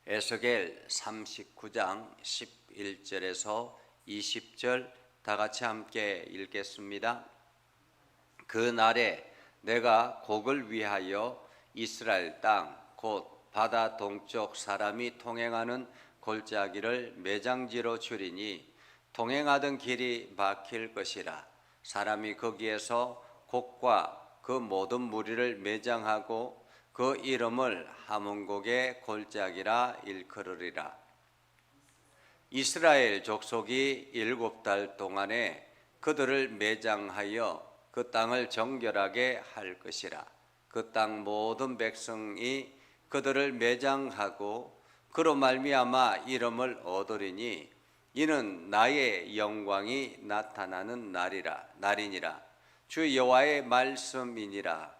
에스겔 39장 11절에서 20절 다 같이 함께 읽겠습니다. 그 날에 내가 곡을 위하여 이스라엘 땅 곧 바다 동쪽 사람이 통행하는 골짜기를 매장지로 줄이니 통행하던 길이 막힐 것이라. 사람이 거기에서 곡과 그 모든 무리를 매장하고 그 이름을 하몬곡의 골짜기라 일컬으리라. 이스라엘 족속이 7달 동안에 그들을 매장하여 그 땅을 정결하게 할 것이라. 그 땅 모든 백성이 그들을 매장하고 그로 말미암아 이름을 얻으리니 이는 나의 영광이 나타나는 날이니라. 주 여호와의 말씀이니라.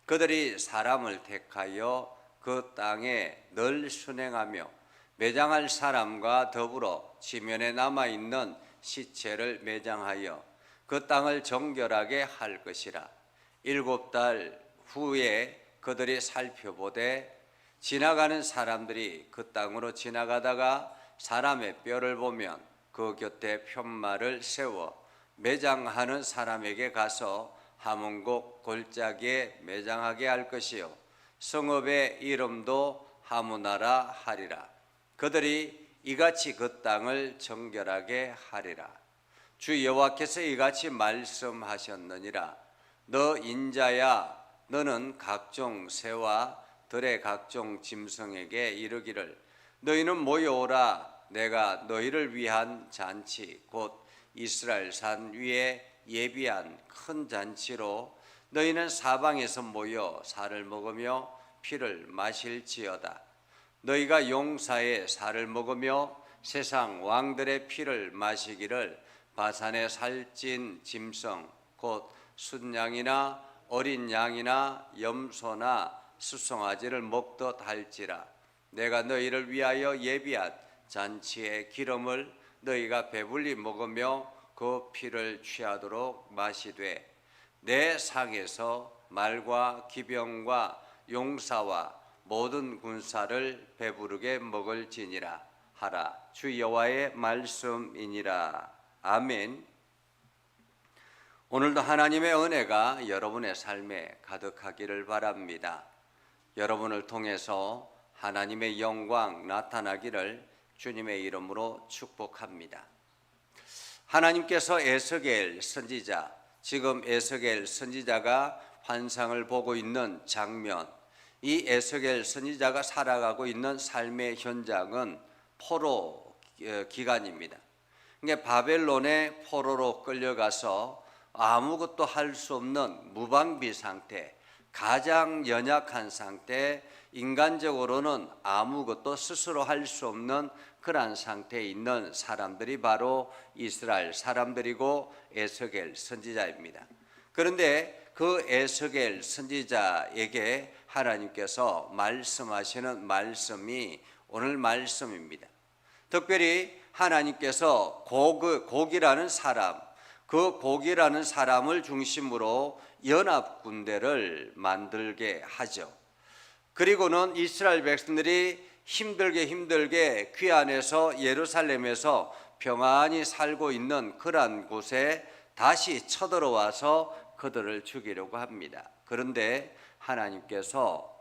그들이 사람을 택하여 그 땅에 늘 순행하며 매장할 사람과 더불어 지면에 남아있는 시체를 매장하여 그 땅을 정결하게 할 것이라. 7달 후에 그들이 살펴보되 지나가는 사람들이 그 땅으로 지나가다가 사람의 뼈를 보면 그 곁에 편말을 세워 매장하는 사람에게 가서 하몬곡 골짜기에 매장하게 할 것이요 성읍의 이름도 하무나라 하리라. 그들이 이같이 그 땅을 정결하게 하리라. 주 여호와께서 이같이 말씀하셨느니라. 너 인자야, 너는 각종 새와 들의 각종 짐승에게 이르기를 너희는 모여오라. 내가 너희를 위한 잔치 곧 이스라엘 산 위에 예비한 큰 잔치로 너희는 사방에서 모여 살을 먹으며 피를 마실지어다. 너희가 용사의 살을 먹으며 세상 왕들의 피를 마시기를 바산의 살찐 짐승 곧 순양이나 어린 양이나 염소나 수송아지를 먹듯 할지라. 내가 너희를 위하여 예비한 잔치의 기름을 너희가 배불리 먹으며 그 피를 취하도록 마시되 내 상에서 말과 기병과 용사와 모든 군사를 배부르게 먹을지니라 하라. 주 여호와의 말씀이니라. 아멘. 오늘도 하나님의 은혜가 여러분의 삶에 가득하기를 바랍니다. 여러분을 통해서 하나님의 영광 나타나기를 주님의 이름으로 축복합니다. 하나님께서 에스겔 선지자, 지금 에스겔 선지자가 환상을 보고 있는 장면, 이 에스겔 선지자가 살아가고 있는 삶의 현장은 포로 기간입니다. 그러니까 바벨론의 포로로 끌려가서 아무것도 할 수 없는 무방비 상태, 가장 연약한 상태, 인간적으로는 아무것도 스스로 할 수 없는 그러한 상태에 있는 사람들이 바로 이스라엘 사람들이고 에스겔 선지자입니다. 그런데 그 에스겔 선지자에게 하나님께서 말씀하시는 말씀이 오늘 말씀입니다. 특별히 하나님께서 곡이라는 사람, 그 곡이라는 사람을 중심으로 연합군대를 만들게 하죠. 그리고는 이스라엘 백성들이 힘들게 귀환해서 예루살렘에서 평안히 살고 있는 그러한 곳에 다시 쳐들어와서 그들을 죽이려고 합니다. 그런데 하나님께서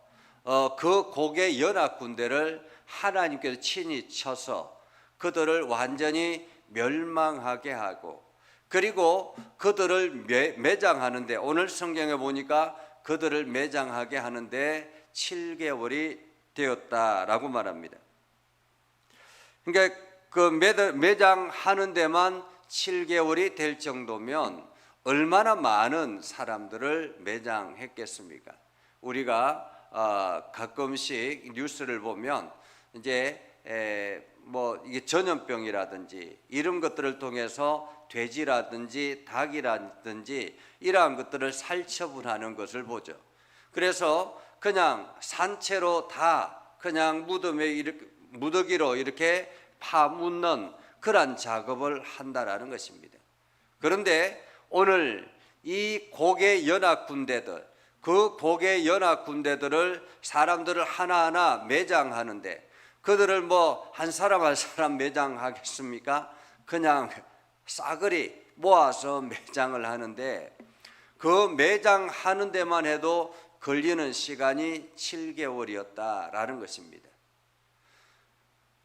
그 곡의 연합군대를 하나님께서 친히 쳐서 그들을 완전히 멸망하게 하고, 그리고 그들을 매장하는데, 오늘 성경에 보니까 그들을 매장하게 하는데 7개월이 되었다라고 말합니다. 그러니까 그 매장하는 데만 7개월이 될 정도면 얼마나 많은 사람들을 매장했겠습니까? 우리가 가끔씩 뉴스를 보면 이제 이게 전염병이라든지 이런 것들을 통해서 돼지라든지 닭이라든지 이러한 것들을 살처분하는 것을 보죠. 그래서 그냥 산채로 다 그냥 무더기로 이렇게 파묻는 그런 작업을 한다라는 것입니다. 그런데 오늘 이 곡의 연합군대들, 그 곡의 연합군대들을 사람들을 하나하나 매장하는데 그들을 뭐 한 사람 한 사람 매장하겠습니까? 그냥 싸그리 모아서 매장을 하는데 그 매장하는 데만 해도 걸리는 시간이 7개월이었다라는 것입니다.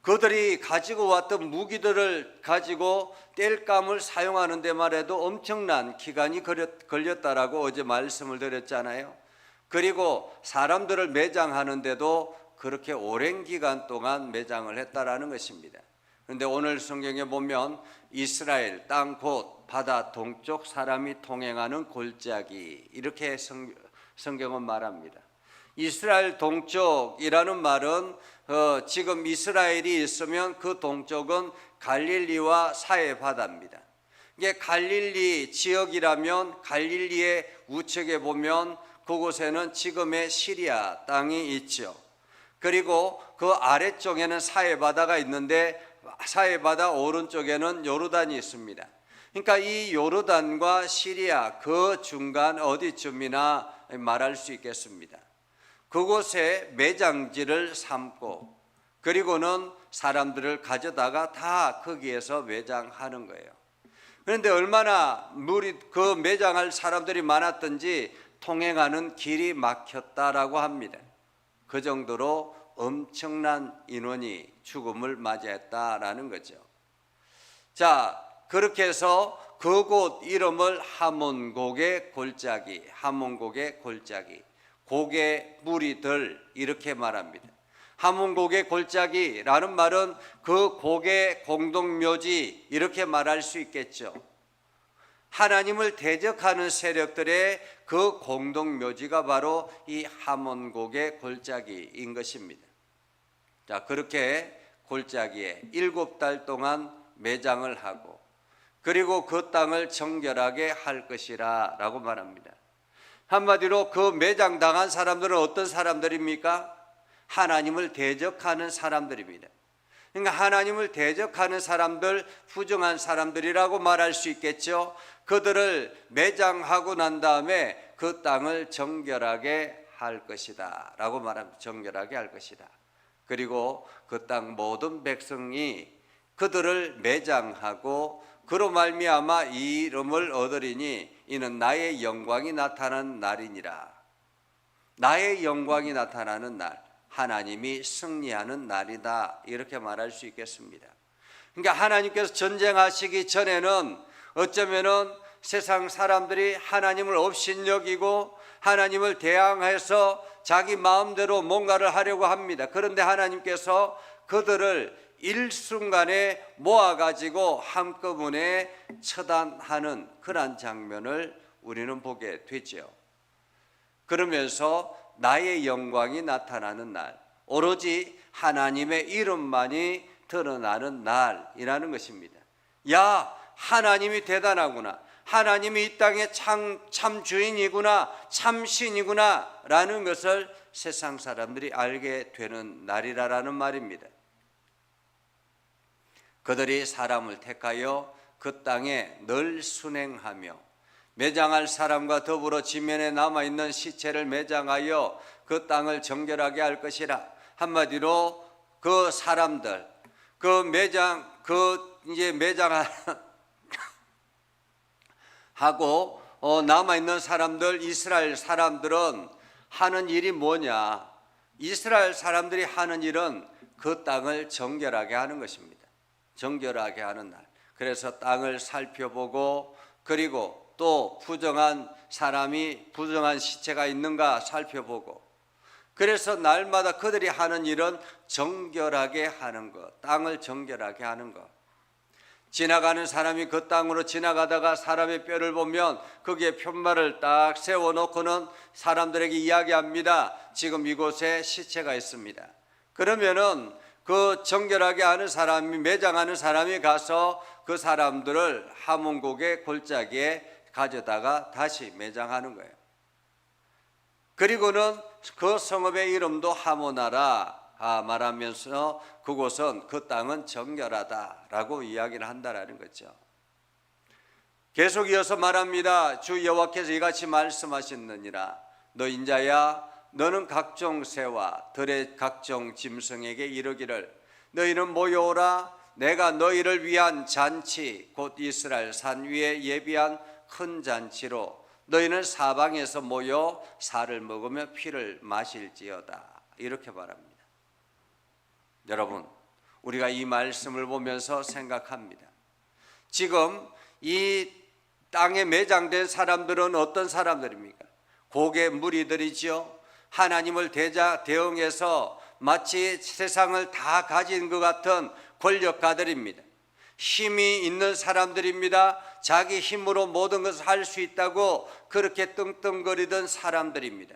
그들이 가지고 왔던 무기들을 가지고 땔감을 사용하는 데만 해도 엄청난 기간이 걸렸다라고 어제 말씀을 드렸잖아요. 그리고 사람들을 매장하는데도 그렇게 오랜 기간 동안 매장을 했다라는 것입니다. 그런데 오늘 성경에 보면 이스라엘 땅 곧 바다 동쪽 사람이 통행하는 골짜기, 이렇게 성경은 말합니다. 이스라엘 동쪽이라는 말은 지금 이스라엘이 있으면 그 동쪽은 갈릴리와 사해 바다입니다. 이게 갈릴리 지역이라면 갈릴리의 우측에 보면 그곳에는 지금의 시리아 땅이 있죠. 그리고 그 아래쪽에는 사해 바다가 있는데 사해 바다 오른쪽에는 요르단이 있습니다. 그러니까 이 요르단과 시리아 그 중간 어디쯤이나 말할 수 있겠습니다. 그곳에 매장지를 삼고 그리고는 사람들을 가져다가 다 거기에서 매장하는 거예요. 그런데 얼마나 그 매장할 사람들이 많았던지 통행하는 길이 막혔다라고 합니다. 그 정도로 엄청난 인원이 죽음을 맞이했다라는 거죠. 자, 그렇게 해서 그곳 이름을 하몬곡의 골짜기, 하몬곡의 골짜기, 곡의 무리들 이렇게 말합니다. 하몬곡의 골짜기라는 말은 그 곡의 공동묘지 이렇게 말할 수 있겠죠. 하나님을 대적하는 세력들의 그 공동묘지가 바로 이 하몬곡의 골짜기인 것입니다. 자, 그렇게 골짜기에 7달 동안 매장을 하고 그리고 그 땅을 정결하게 할 것이라 라고 말합니다. 한마디로 그 매장당한 사람들은 어떤 사람들입니까? 하나님을 대적하는 사람들입니다. 그러니까 하나님을 대적하는 사람들, 부정한 사람들이라고 말할 수 있겠죠. 그들을 매장하고 난 다음에 그 땅을 정결하게 할 것이다 라고 말합니다. 정결하게 할 것이다. 그리고 그 땅 모든 백성이 그들을 매장하고 그로 말미암아 이 이름을 얻으리니 이는 나의 영광이 나타나는 날이니라. 나의 영광이 나타나는 날, 하나님이 승리하는 날이다, 이렇게 말할 수 있겠습니다. 그러니까 하나님께서 전쟁하시기 전에는 어쩌면은 세상 사람들이 하나님을 업신여기고 하나님을 대항해서 자기 마음대로 뭔가를 하려고 합니다. 그런데 하나님께서 그들을 일순간에 모아가지고 한꺼번에 처단하는 그러한 장면을 우리는 보게 되죠. 그러면서 나의 영광이 나타나는 날, 오로지 하나님의 이름만이 드러나는 날이라는 것입니다. 야, 하나님이 대단하구나, 하나님이 이 땅의 참 주인이구나, 참 신이구나 라는 것을 세상 사람들이 알게 되는 날이라는 말입니다. 그들이 사람을 택하여 그 땅에 늘 순행하며 매장할 사람과 더불어 지면에 남아있는 시체를 매장하여 그 땅을 정결하게 할 것이라. 한마디로 그 사람들, 매장하고 남아있는 사람들, 이스라엘 사람들은 하는 일이 뭐냐? 이스라엘 사람들이 하는 일은 그 땅을 정결하게 하는 것입니다. 정결하게 하는 날. 그래서 땅을 살펴보고 그리고 또 부정한 시체가 있는가 살펴보고, 그래서 날마다 그들이 하는 일은 정결하게 하는 것, 땅을 정결하게 하는 것. 지나가는 사람이 그 땅으로 지나가다가 사람의 뼈를 보면 거기에 편말을 딱 세워놓고는 사람들에게 이야기합니다. 지금 이곳에 시체가 있습니다. 그러면은 그 정결하게 하는 사람이, 매장하는 사람이 가서 그 사람들을 하몬곡의 골짜기에 가져다가 다시 매장하는 거예요. 그리고는 그 성읍의 이름도 하모나라 말하면서 그곳은, 그 땅은 정결하다라고 이야기를 한다라는 거죠. 계속 이어서 말합니다. 주 여호와께서 이같이 말씀하셨느니라. 너 인자야, 너는 각종 새와 들의 각종 짐승에게 이르기를 너희는 모여오라. 내가 너희를 위한 잔치 곧 이스라엘 산 위에 예비한 큰 잔치로 너희는 사방에서 모여 살을 먹으며 피를 마실지어다. 이렇게 말합니다. 여러분, 우리가 이 말씀을 보면서 생각합니다. 지금 이 땅에 매장된 사람들은 어떤 사람들입니까? 고개 무리들이지요. 하나님을 대응해서 마치 세상을 다 가진 것 같은 권력가들입니다. 힘이 있는 사람들입니다. 자기 힘으로 모든 것을 할 수 있다고 그렇게 떵떵거리던 사람들입니다.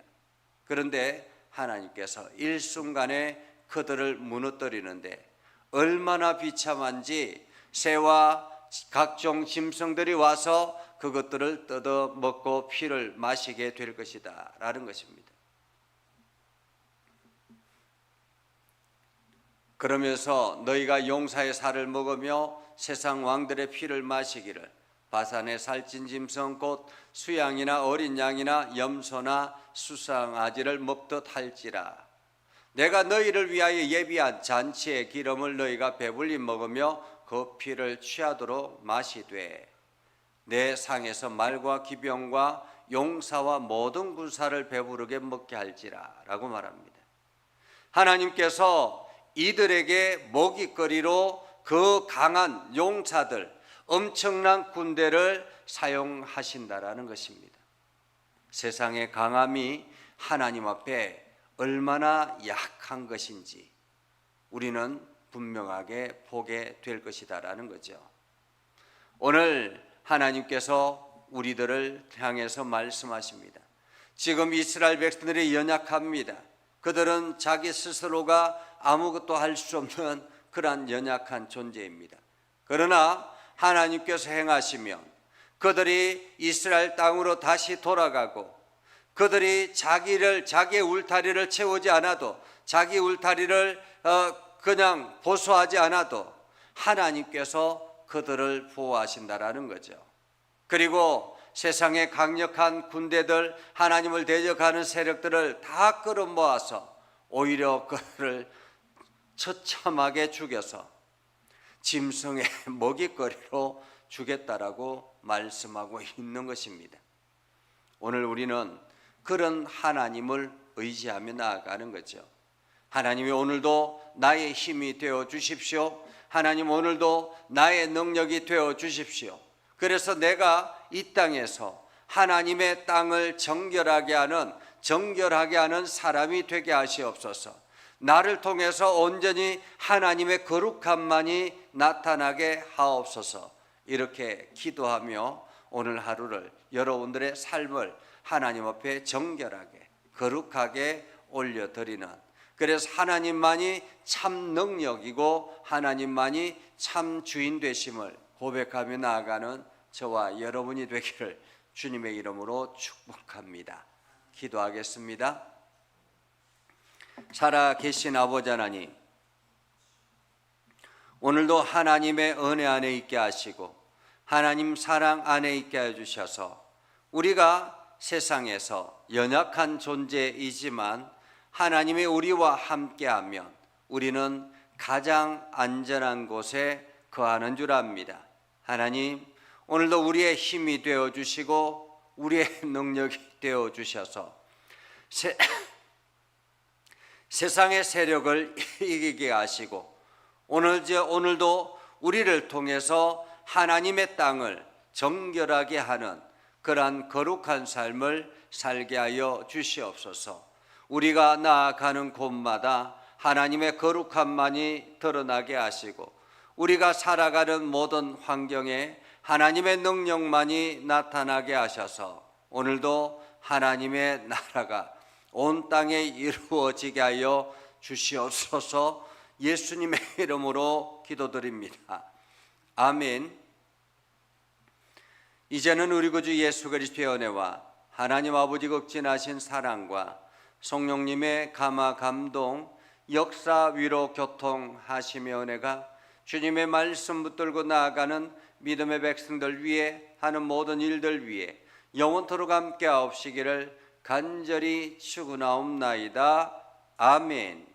그런데 하나님께서 일순간에 그들을 무너뜨리는데 얼마나 비참한지 새와 각종 짐승들이 와서 그것들을 뜯어 먹고 피를 마시게 될 것이다 라는 것입니다. 그러면서 너희가 용사의 살을 먹으며 세상 왕들의 피를 마시기를 바산의 살찐 짐승 곧 수양이나 어린 양이나 염소나 수상아지를 먹듯 할지라. 내가 너희를 위하여 예비한 잔치의 기름을 너희가 배불리 먹으며 그 피를 취하도록 마시되 내 상에서 말과 기병과 용사와 모든 군사를 배부르게 먹게 할지라 라고 말합니다. 하나님께서 이들에게 먹잇거리로 그 강한 용사들, 엄청난 군대를 사용하신다라는 것입니다. 세상의 강함이 하나님 앞에 얼마나 약한 것인지 우리는 분명하게 보게 될 것이다라는 거죠. 오늘 하나님께서 우리들을 향해서 말씀하십니다. 지금 이스라엘 백성들이 연약합니다. 그들은 자기 스스로가 아무것도 할 수 없는 그러한 연약한 존재입니다. 그러나 하나님께서 행하시면 그들이 이스라엘 땅으로 다시 돌아가고 그들이 자기의 울타리를 채우지 않아도 자기 울타리를 그냥 보수하지 않아도 하나님께서 그들을 보호하신다라는 거죠. 그리고 세상의 강력한 군대들, 하나님을 대적하는 세력들을 다 끌어모아서 오히려 그들을 처참하게 죽여서 짐승의 먹잇거리로 주겠다라고 말씀하고 있는 것입니다. 오늘 우리는 그런 하나님을 의지하며 나아가는 거죠. 하나님이 오늘도 나의 힘이 되어 주십시오. 하나님 오늘도 나의 능력이 되어 주십시오. 그래서 내가 이 땅에서 하나님의 땅을 정결하게 하는 사람이 되게 하시옵소서. 나를 통해서 온전히 하나님의 거룩함만이 나타나게 하옵소서. 이렇게 기도하며 오늘 하루를 여러분들의 삶을 하나님 앞에 정결하게 거룩하게 올려드리는, 그래서 하나님만이 참 능력이고 하나님만이 참 주인 되심을 고백하며 나아가는 저와 여러분이 되기를 주님의 이름으로 축복합니다. 기도하겠습니다. 살아계신 아버지 하나님, 오늘도 하나님의 은혜 안에 있게 하시고 하나님 사랑 안에 있게 해주셔서 우리가 세상에서 연약한 존재이지만 하나님이 우리와 함께하면 우리는 가장 안전한 곳에 거하는 줄 압니다. 하나님, 오늘도 우리의 힘이 되어주시고 우리의 능력이 되어주셔서 세상의 세력을 이기게 하시고 오늘도 우리를 통해서 하나님의 땅을 정결하게 하는 그러한 거룩한 삶을 살게 하여 주시옵소서. 우리가 나아가는 곳마다 하나님의 거룩함만이 드러나게 하시고 우리가 살아가는 모든 환경에 하나님의 능력만이 나타나게 하셔서 오늘도 하나님의 나라가 온 땅에 이루어지게 하여 주시옵소서. 예수님의 이름으로 기도드립니다. 아멘. 이제는 우리 구주 예수 그리스도의 은혜와 하나님 아버지 극진하신 사랑과 성령님의 감화 감동 역사 위로 교통하심의 은혜가 주님의 말씀 붙들고 나아가는 믿음의 백성들 위에 하는 모든 일들 위에 영원토록 함께 하옵시기를 간절히 추구나옵나이다. 아멘.